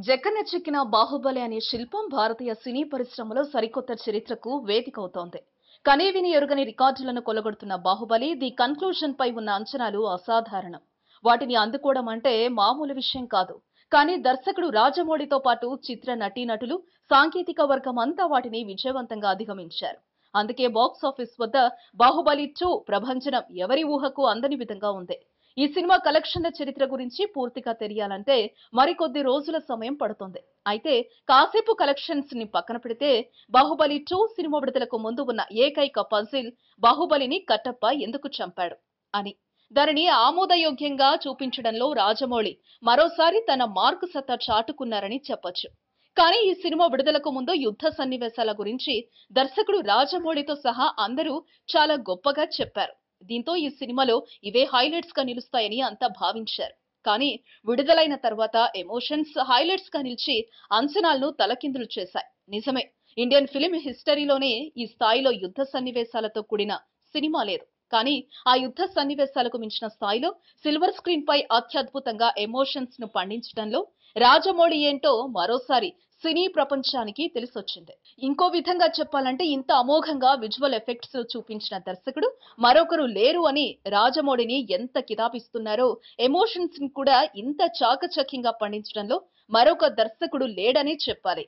జక్కన చెక్కిన బాహుబలి అనే శిల్పం భారతీయ సినీ పరిశ్రమలో సరికొత్త చరిత్రకు వేదిక అవుతోంది. కనీవిని ఎరుగని రికార్డులను కొలగొడుతున్న బాహుబలి ది కన్క్లూజన్ పై ఉన్న అంచనాలు అసాధారణం. వాటిని అందుకోవడం అంటే మామూలు విషయం కాదు. కానీ దర్శకుడు రాజమౌళితో పాటు చిత్ర నటీనటులు, సాంకేతిక వర్గం అంతా వాటిని విజయవంతంగా అధిగమించారు. అందుకే బాక్స్ ఆఫీస్ వద్ద బాహుబలి 2 ప్రభంజనం ఎవరి ఊహకు అందని విధంగా ఉంది. ఈ సినిమా కలెక్షన్ల చరిత్ర గురించి పూర్తిగా తెలియాలంటే మరికొద్ది రోజుల సమయం పడుతుంది. అయితే కాసేపు కలెక్షన్స్ ని పక్కన పెడితే బాహుబలి 2 సినిమా విడుదలకు ముందు ఉన్న ఏకైక పజిల్ బాహుబలిని కట్టప్ప ఎందుకు చంపాడు అని. దానిని ఆమోదయోగ్యంగా చూపించడంలో రాజమౌళి మరోసారి తన మార్కు సత్తా చాటుకున్నారని చెప్పొచ్చు. కానీ ఈ సినిమా విడుదలకు ముందు యుద్ధ సన్నివేశాల గురించి దర్శకుడు రాజమౌళితో సహా అందరూ చాలా గొప్పగా చెప్పారు. దీంతో ఈ సినిమాలో ఇవే హైలైట్స్ గా నిలుస్తాయని అంతా భావించారు. కానీ విడుదలైన తర్వాత ఎమోషన్స్ హైలైట్స్ గా నిలిచి అంచనాలను తలకిందులు చేశాయి. నిజమే, ఇండియన్ ఫిలిం హిస్టరీలోనే ఈ స్థాయిలో యుద్ధ సన్నివేశాలతో కూడిన సినిమా లేదు. కానీ ఆ యుద్ధ సన్నివేశాలకు మించిన స్థాయిలో సిల్వర్ స్క్రీన్ పై అత్యద్భుతంగా ఎమోషన్స్ ను పండించడంలో రాజమౌళి ఏంటో మరోసారి సినీ ప్రపంచానికి తెలిసొచ్చింది. ఇంకో విధంగా చెప్పాలంటే ఇంత అమోఘంగా విజువల్ ఎఫెక్ట్స్ చూపించిన దర్శకుడు మరొకరు లేరు అని రాజమౌళిని ఎంత కితాబిస్తున్నారో, ఎమోషన్స్ ని కూడా ఇంత చాకచక్యంగా పండించడంలో మరొక దర్శకుడు లేడని చెప్పాలి.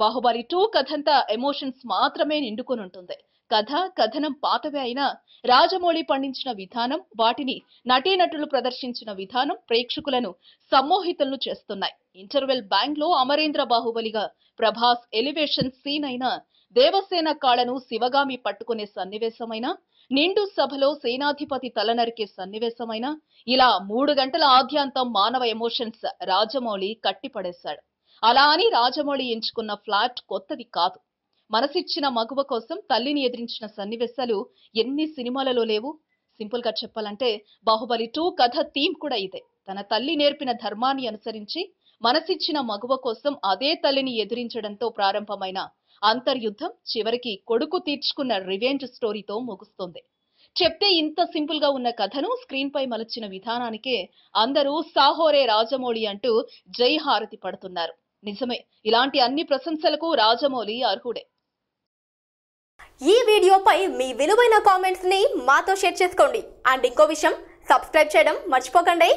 బాహుబలి 2 కథంతా ఎమోషన్స్ మాత్రమే నిండుకొని ఉంటుంది. కథ కథనం పాతవే అయినా రాజమౌళి పండించిన విధానం, వాటిని నటీనటులు ప్రదర్శించిన విధానం ప్రేక్షకులను సమ్మోహితులను చేస్తున్నాయి. ఇంటర్వెల్ బ్యాంగ్ లో అమరేంద్ర బాహుబలిగా ప్రభాస్ ఎలివేషన్ సీన్ అయినా, దేవసేన కాళ్లను శివగామి పట్టుకునే సన్నివేశమైనా, నిండు సభలో సేనాధిపతి తల నరికే సన్నివేశమైనా, ఇలా 3 గంటల ఆద్యాంతం మానవ ఎమోషన్స్ రాజమౌళి కట్టిపడేశాడు. అలా అని రాజమౌళి ఎంచుకున్న ఫ్లాట్ కొత్తది కాదు. మనసిచ్చిన మగువ కోసం తల్లిని ఎదిరించిన సన్నివేశాలు ఎన్ని సినిమాలలో లేవు? సింపుల్ గా చెప్పాలంటే బాహుబలి 2 కథ థీమ్ కూడా ఇదే. తన తల్లి నేర్పిన ధర్మాన్ని అనుసరించి మనసిచ్చిన మగువ కోసం అదే తల్లిని ఎదిరించడంతో ప్రారంభమైన అంతర్యుద్ధం చివరికి కొడుకు తీర్చుకున్న రివెంజ్ స్టోరీతో ముగుస్తుంది. చెప్తే ఇంత సింపుల్ గా ఉన్న కథను స్క్రీన్ పై మలచిన విధానానికే అందరూ సాహోరే రాజమౌళి అంటూ జై హారతి పడుతున్నారు. నిజమే, ఇలాంటి అన్ని ప్రశంసలకు రాజమౌళి అర్హుడే. ఈ వీడియోపై మీ విలువైన కామెంట్స్ ని మాతో షేర్ చేసుకోండి. అండ్ ఇంకో విషయం, సబ్స్క్రైబ్ చేయడం మర్చిపోకండి.